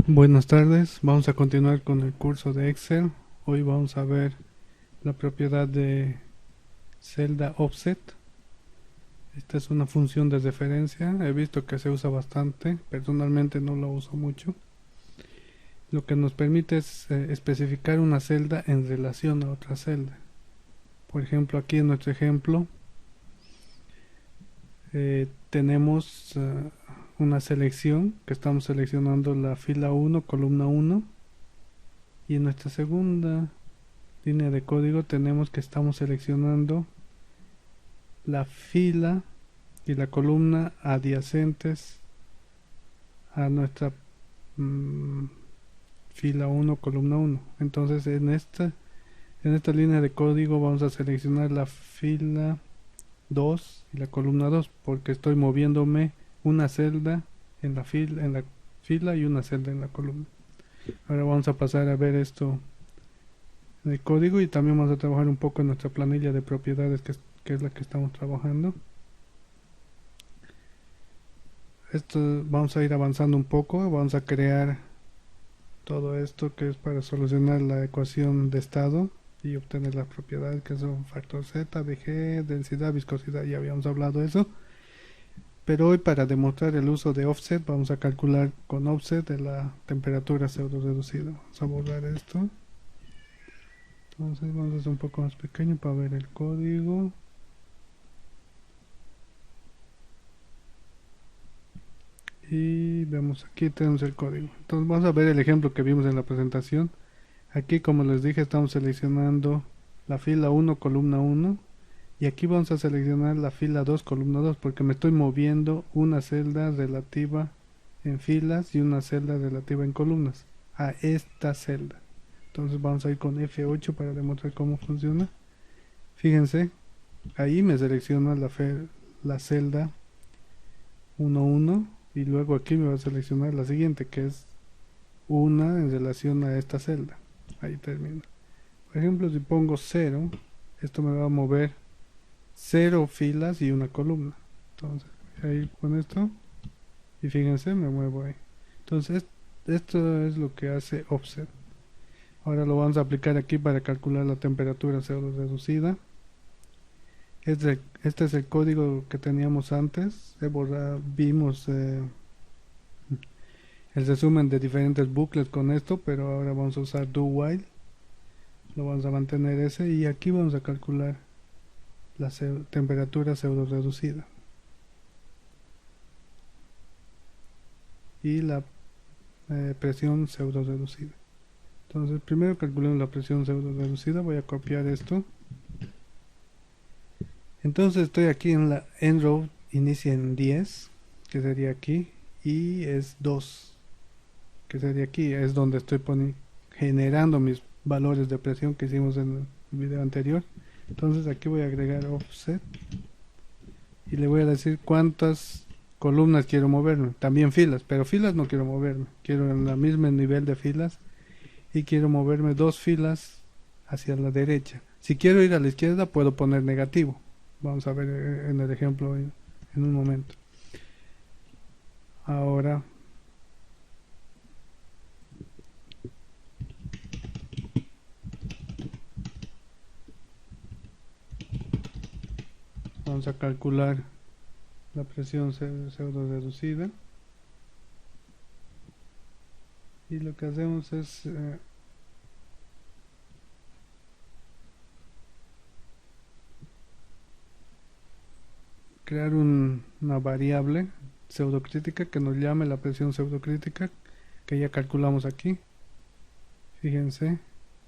Buenas tardes, vamos a continuar con el curso de Excel. Hoy vamos a ver la propiedad de celda offset. Esta es una función de referencia, he visto que se usa bastante, personalmente no lo uso mucho. Lo que nos permite es especificar una celda en relación a otra celda. Por ejemplo, aquí en nuestro ejemplo tenemos una selección que estamos seleccionando la fila 1, columna 1, y en nuestra segunda línea de código tenemos que estamos seleccionando la fila y la columna adyacentes a nuestra mmm, fila 1, columna 1. Entonces en esta línea de código vamos a seleccionar la fila 2 y la columna 2 porque estoy moviéndome una celda en la fila y una celda en la columna. Ahora vamos a pasar a ver esto de código y también vamos a trabajar un poco en nuestra planilla de propiedades que es la que estamos trabajando. Esto vamos a ir avanzando un poco, vamos a crear todo esto que es para solucionar la ecuación de estado y obtener las propiedades que son factor Z, Vg, densidad, viscosidad, ya habíamos hablado de eso. Pero hoy para demostrar el uso de offset vamos a calcular con offset de la temperatura pseudo reducida. Vamos a borrar esto. Entonces vamos a hacer un poco más pequeño para ver el código. Y vemos aquí tenemos el código. Entonces vamos a ver el ejemplo que vimos en la presentación. Aquí, como les dije, estamos seleccionando la fila 1, columna 1, y aquí vamos a seleccionar la fila 2, columna 2, porque me estoy moviendo una celda relativa en filas y una celda relativa en columnas a esta celda. Entonces vamos a ir con F8 para demostrar cómo funciona. Fíjense, ahí me selecciona la celda 1, 1, y luego aquí me va a seleccionar la siguiente, que es una en relación a esta celda. Ahí termina. Por ejemplo, si pongo 0, esto me va a mover 0 filas y una columna. Entonces voy a ir con esto y fíjense, me muevo ahí. Entonces esto es lo que hace offset. Ahora lo vamos a aplicar aquí para calcular la temperatura pseudo reducida. Este es el código que teníamos antes. Vimos el resumen de diferentes bucles con esto, pero ahora vamos a usar do while. Lo vamos a mantener ese y aquí vamos a calcular la temperatura pseudo reducida y la presión pseudo reducida. Entonces primero calculemos la presión pseudo reducida. Voy a copiar esto. Entonces estoy aquí en la end row, inicia en 10, que sería aquí, y es 2, que sería aquí, es donde estoy generando mis valores de presión que hicimos en el video anterior. Entonces aquí voy a agregar offset y le voy a decir cuántas columnas quiero moverme, también filas, pero filas no quiero moverme, quiero en el mismo nivel de filas y quiero moverme 2 filas hacia la derecha. Si quiero ir a la izquierda puedo poner negativo. Vamos a ver en el ejemplo en un momento. Ahora vamos a calcular la presión pseudo reducida y lo que hacemos es crear una variable pseudocrítica que nos llame la presión pseudocrítica que ya calculamos aquí. Fíjense,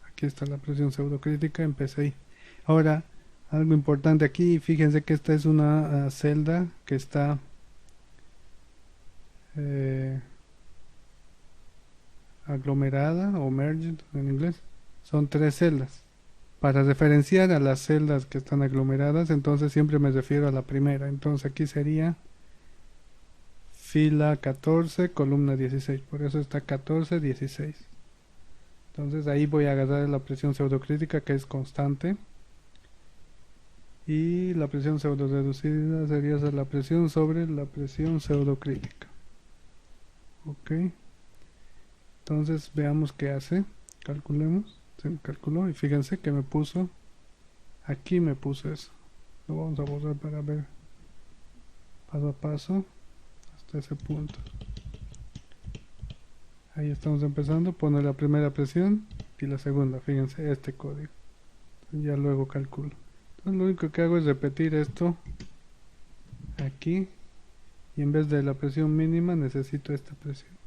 aquí está la presión pseudocrítica en PSI. Ahora, algo importante aquí, fíjense que esta es una celda que está eh, aglomerada o merged en inglés. Son 3 celdas. Para referenciar a las celdas que están aglomeradas, entonces siempre me refiero a la primera. Entonces aquí sería fila 14, columna 16. Por eso está 14, 16. Entonces ahí voy a agarrar la presión pseudocrítica que es constante. Y la presión pseudo reducida sería la presión sobre la presión pseudocrítica. Ok. Entonces veamos qué hace. Calculemos. Se me calculó y fíjense que me puso. Aquí me puso eso. Lo vamos a borrar para ver paso a paso hasta ese punto. Ahí estamos empezando. Pone la primera presión y la segunda. Fíjense este código. Ya luego calculo. Entonces lo único que hago es repetir esto aquí. Y en vez de la presión mínima necesito esta presión.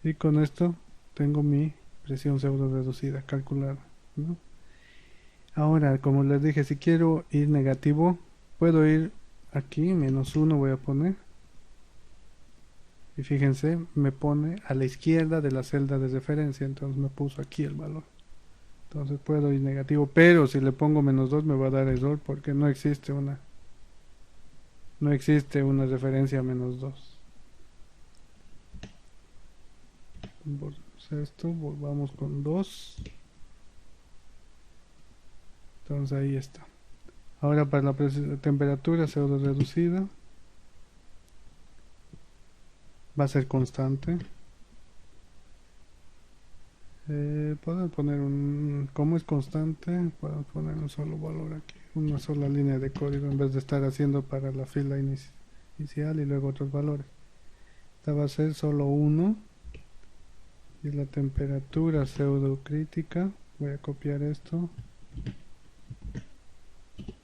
Y con esto tengo mi presión pseudo reducida calculada, ¿no? Ahora, como les dije, si quiero ir negativo, puedo ir aquí, -1 voy a poner. Y fíjense, me pone a la izquierda de la celda de referencia, entonces me puso aquí el valor. Entonces puedo ir negativo, pero si le pongo -2 me va a dar error porque no existe una referencia a -2. Borramos esto, volvamos con 2. Entonces ahí está. Ahora para la temperatura pseudo reducida va a ser constante. Puedo poner como es constante, puedo poner un solo valor aquí, una sola línea de código en vez de estar haciendo para la fila inicial y luego otros valores. Esta va a ser solo 1 y la temperatura pseudo crítica. Voy a copiar esto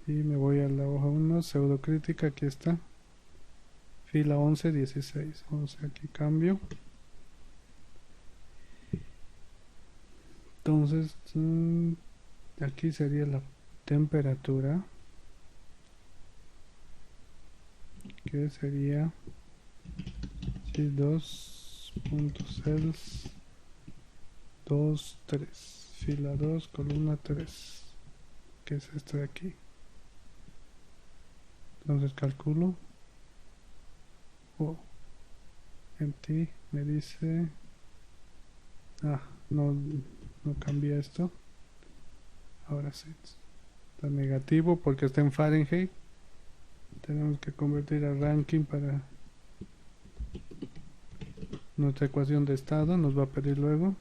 y me voy a la hoja 1, pseudo crítica, aquí está, fila 11, 16, 11, aquí cambio. Entonces aquí sería la temperatura, que sería 2.cels 2, 3, fila 2, columna 3, que es esto de aquí. Entonces calculo. En ti me dice, no cambia esto. Ahora sí está negativo porque está en Fahrenheit. Tenemos que convertir a ranking para nuestra ecuación de estado, nos va a pedir luego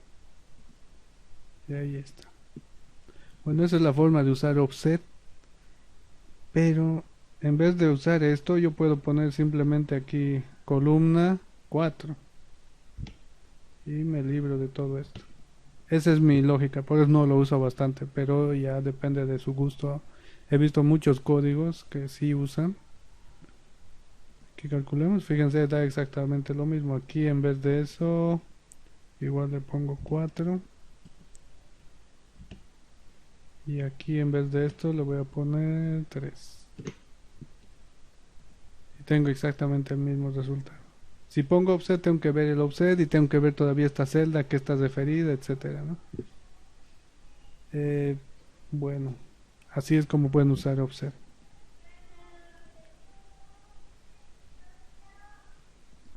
y ahí está. Bueno, esa es la forma de usar offset, pero en vez de usar esto yo puedo poner simplemente aquí columna 4 y me libro de todo esto. Esa es mi lógica, por eso no lo uso bastante, pero ya depende de su gusto. He visto muchos códigos que sí usan. Aquí calculemos, fíjense, da exactamente lo mismo. Aquí en vez de eso, igual le pongo 4. Y aquí en vez de esto le voy a poner 3. Y tengo exactamente el mismo resultado. Si pongo offset tengo que ver el offset y tengo que ver todavía esta celda que está referida, etcétera, ¿no? Bueno, así es como pueden usar offset.